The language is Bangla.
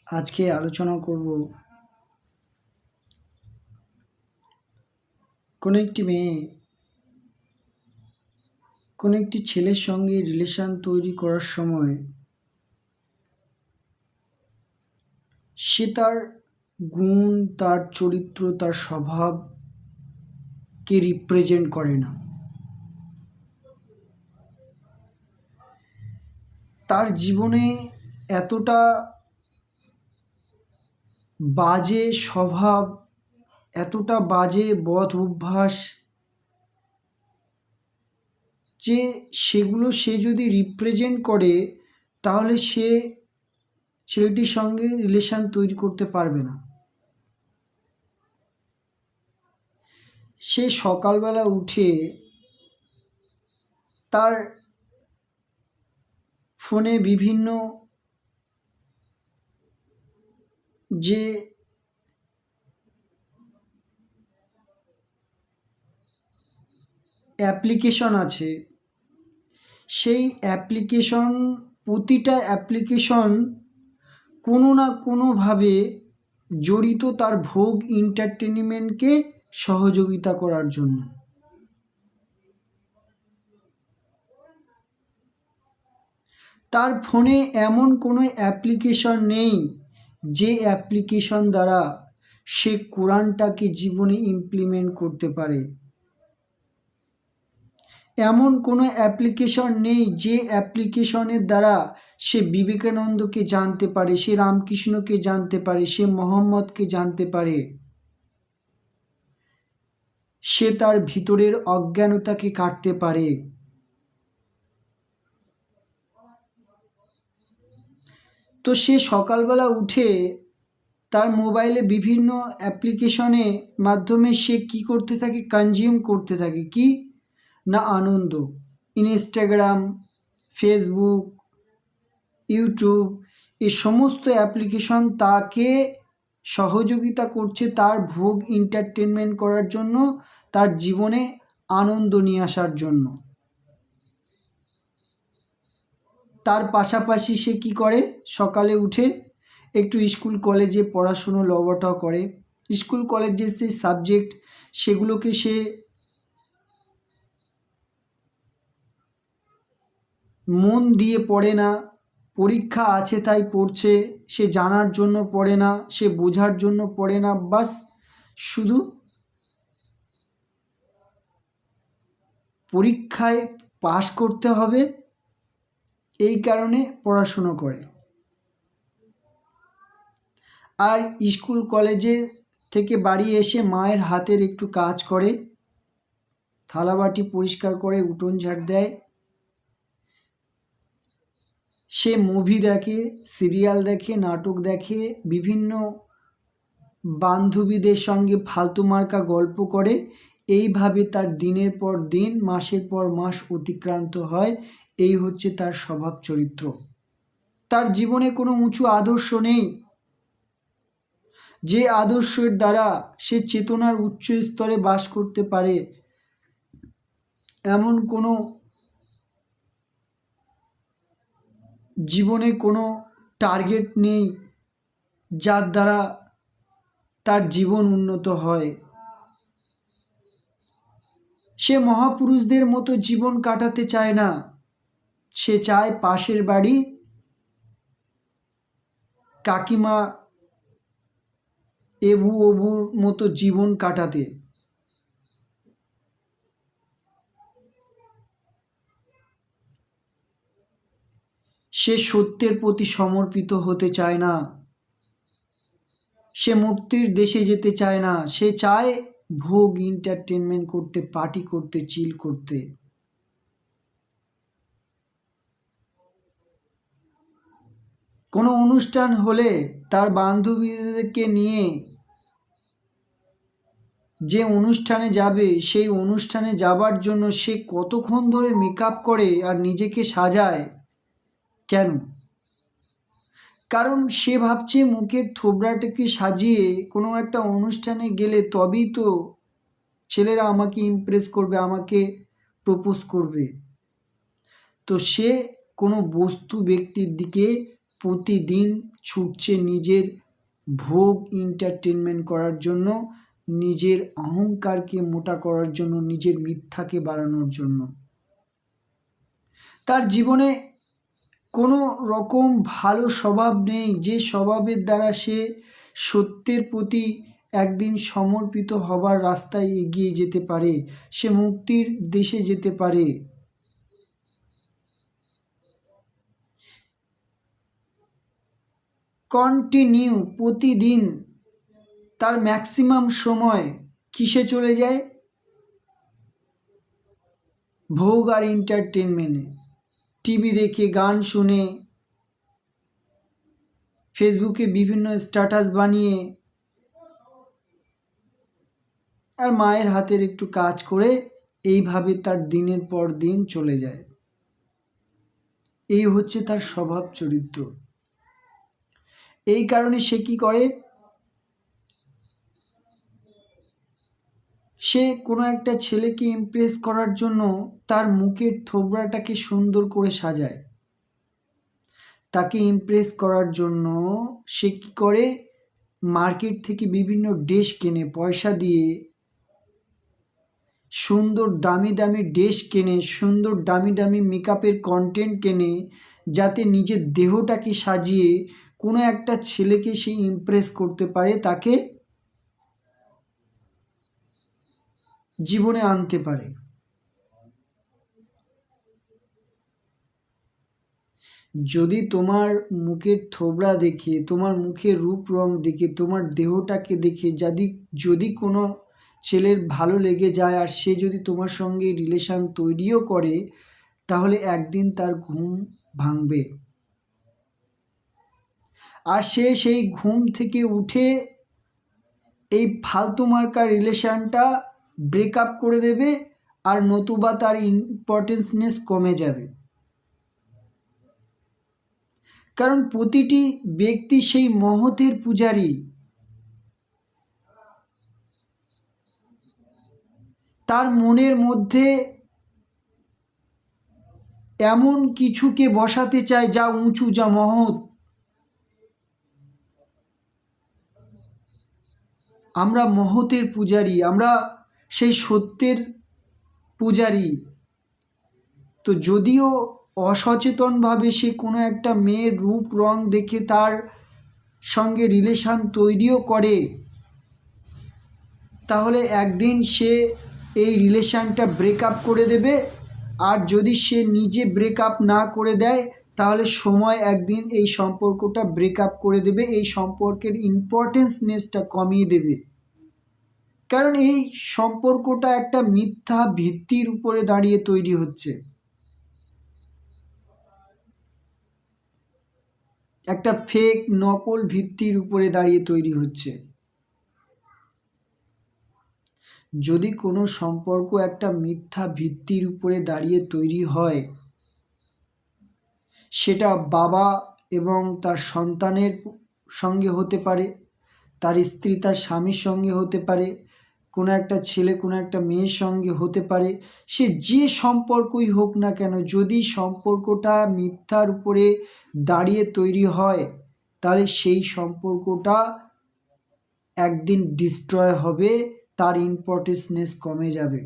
আজকে আলোচনা করব কোনো একটি মেয়ে কোনো একটি ছেলের সঙ্গে রিলেশন তৈরি করার সময় সে তার গুণ, তার চরিত্র, তার স্বভাবকে রিপ্রেজেন্ট করে না। তার জীবনে এতটা বাজে স্বভাব, এতটা বাজে বদ অভ্যাস যে সেগুলো সে যদি রিপ্রেজেন্ট করে তাহলে সে ছেলেটির সঙ্গে রিলেশন তৈরি করতে পারবে না। সে সকালবেলা উঠে তার ফোনে বিভিন্ন যে অ্যাপ্লিকেশন আছে সেই প্রতিটা অ্যাপ্লিকেশন কোনো না কোনোভাবে জড়িত তার ভোগ এন্টারটেনমেন্টকে সহযোগিতা করার জন্য। তার ফোনে এমন কোনো অ্যাপ্লিকেশন নেই যে অ্যাপ্লিকেশন দ্বারা সে কোরআনটাকে জীবনে ইমপ্লিমেন্ট করতে পারে। এমন কোনো অ্যাপ্লিকেশন নেই যে অ্যাপ্লিকেশনের দ্বারা সে বিবেকানন্দকে জানতে পারে, সে রামকৃষ্ণকে জানতে পারে, সে মোহাম্মদকে জানতে পারে, সে তার ভিতরের অজ্ঞানতাকে কাটতে পারে। তো সে সকালবেলা উঠে তার মোবাইলে বিভিন্ন অ্যাপ্লিকেশনের মাধ্যমে সে কি করতে থাকে, কনজিউম করতে থাকে কি না আনন্দ। ইনস্টাগ্রাম, ফেসবুক, ইউটিউব এই সমস্ত অ্যাপ্লিকেশন তাকে সহযোগিতা করছে তার ভোগ এন্টারটেনমেন্ট করার জন্য, তার জীবনে আনন্দ নিয়ে আসার জন্য। তার পাশাপাশি সে কি করে, সকালে উঠে একটু স্কুল কলেজে পড়াশুনো লবটাও করে। স্কুল কলেজের যে সাবজেক্ট সেগুলোকে সে মন দিয়ে পড়ে না, পরীক্ষা আছে তাই পড়ছে, সে জানার জন্য পড়ে না, সে বোঝার জন্য পড়ে না, বাস শুধু পরীক্ষায় পাশ করতে হবে এই কারণে পড়াশুনো করে। আর স্কুল কলেজের থেকে বাড়ি এসে মায়ের হাতের একটু কাজ করে, থালাবাটি পরিষ্কার করে, উঠোন ঝাড় দেয়। সে মুভি দেখে, সিরিয়াল দেখে, নাটক দেখে, বিভিন্ন বান্ধবীদের সঙ্গে ফালতু মার্কা গল্প করে। এইভাবে তার দিনের পর দিন, মাসের পর মাস অতিক্রান্ত হয়। এই হচ্ছে তার স্বভাব চরিত্র। তার জীবনে কোনো উঁচু আদর্শ নেই যে আদর্শের দ্বারা সে চেতনার উচ্চ স্তরে বাস করতে পারে। এমন কোনো জীবনে কোনো টার্গেট নেই যার দ্বারা তার জীবন উন্নত হয়। সে মহাপুরুষদের মতো জীবন কাটাতে চায় না, সে চায় পাশের বাড়ি কাকিমা এবু অবুর মতো জীবন কাটাতে। সে সত্যের প্রতি সমর্পিত হতে চায় না, সে মুক্তির দেশে যেতে চায় না, সে চায় ভোগ এন্টারটেনমেন্ট করতে, পার্টি করতে, চিল করতে। কোনো অনুষ্ঠান হলে তার বান্ধবীদেরকে নিয়ে যে অনুষ্ঠানে যাবে সেই অনুষ্ঠানে যাবার জন্য সে কতক্ষণ ধরে মেকআপ করে আর নিজেকে সাজায়। কেন? কারণ সে ভাবছে মুখের থোবড়াটাকে সাজিয়ে কোনো একটা অনুষ্ঠানে গেলে তবেই তো ছেলেরা আমাকে ইমপ্রেস করবে, আমাকে প্রপোজ করবে। তো সে কোনো বস্তু ব্যক্তির দিকে প্রতিদিন ছুটছে নিজের ভোগ এন্টারটেনমেন্ট করার জন্য, নিজের অহংকারকে মোটা করার জন্য, নিজের মিথ্যাকে বাড়ানোর জন্য। তার জীবনে কোনো রকম ভালো স্বভাব নেই, যে স্বভাবের দ্বারা সে সত্যের প্রতি একদিন সমর্পিত হবার রাস্তায় এগিয়ে যেতে পারে, সে মুক্তির দেশে যেতে পারে। কন্টিনিউ প্রতিদিন তার ম্যাক্সিমাম সময় কিসে চলে যায়? ভোগ আর এন্টারটেনমেন্টে। টিভি দেখে, গান শুনে, ফেসবুকে বিভিন্ন স্ট্যাটাস বানিয়ে, আর মায়ের হাতের একটু কাজ করে এইভাবে তার দিনের পর দিন চলে যায়। এই হচ্ছে তার স্বভাব চরিত্র। এই কারণে সে কি করে? সে কোনো একটা ছেলেকে ইমপ্রেস করার জন্য তার মুখের থোবড়াটাকে সুন্দর করে সাজায়। তাকে ইমপ্রেস করার জন্য সে কি করে? মার্কেট থেকে বিভিন্ন ড্রেস কেনে, পয়সা দিয়ে সুন্দর দামি দামি ড্রেস কেনে, সুন্দর দামি দামি মেকআপের কন্টেন্ট কেনে, যাতে নিজের দেহটাকে সাজিয়ে কোনো একটা ছেলেকে সে ইমপ্রেস করতে পারে, তাকে জীবনে আনতে পারে। যদি তোমার মুখের থোবড়া দেখে, তোমার মুখের রূপ রং দেখে, তোমার দেহটাকে দেখে যদি কোনো ছেলের ভালো লেগে যায়, আর সে যদি তোমার সঙ্গে রিলেশান তৈরিও করে, তাহলে একদিন তার ঘুম ভাঙবে। আর সে সেই ঘুম থেকে উঠে এই ফালতু মার্কা রিলেশানটা ব্রেকআপ করে দেবে, আর নতুবা তার ইম্পর্টেন্সনেস কমে যাবে। কারণ প্রতিটি ব্যক্তি সেই মহতের পূজারী। তার মনের মধ্যে এমন কিছুকে বসাতে চায় যা উঁচু, যা মহৎ। আমরা মহতের পূজারী, আমরা সেই সত্যের পূজারী। তো যদিও অসচেতনভাবে সে কোনো একটা মেয়ের রূপ রং দেখে তার সঙ্গে রিলেশান তৈরিও করে, তাহলে একদিন সে এই রিলেশানটা ব্রেকআপ করে দেবে। আর যদি সে নিজে ব্রেকআপ না করে দেয়, তাহলে সময় একদিন এই সম্পর্কটা ব্রেকআপ করে দেবে, এই সম্পর্কের ইম্পর্টেন্সনেসটা কমিয়ে দেবে। কারণ এই সম্পর্কটা একটা মিথ্যা ভিত্তির উপরে দাঁড়িয়ে তৈরি হচ্ছে, একটা ফেক নকল ভিত্তির উপরে দাঁড়িয়ে তৈরি হচ্ছে। যদি কোনো সম্পর্ক একটা মিথ্যা ভিত্তির উপরে দাঁড়িয়ে তৈরি হয়, সেটা বাবা এবং তার সন্তানের সঙ্গে হতে পারে, তার স্ত্রী তার স্বামীর সঙ্গে হতে পারে, কোনো একটা ছেলে কোনো একটা মেয়ের সঙ্গে হতে পারে। সে যে সম্পর্কই হোক না কেন, যদি সম্পর্কটা মিথ্যার উপরে দাঁড়িয়ে তৈরি হয়, তাহলে সেই সম্পর্কটা একদিন ডিস্ট্রয় হবে, তার ইম্পর্টেন্সনেস কমে যাবে।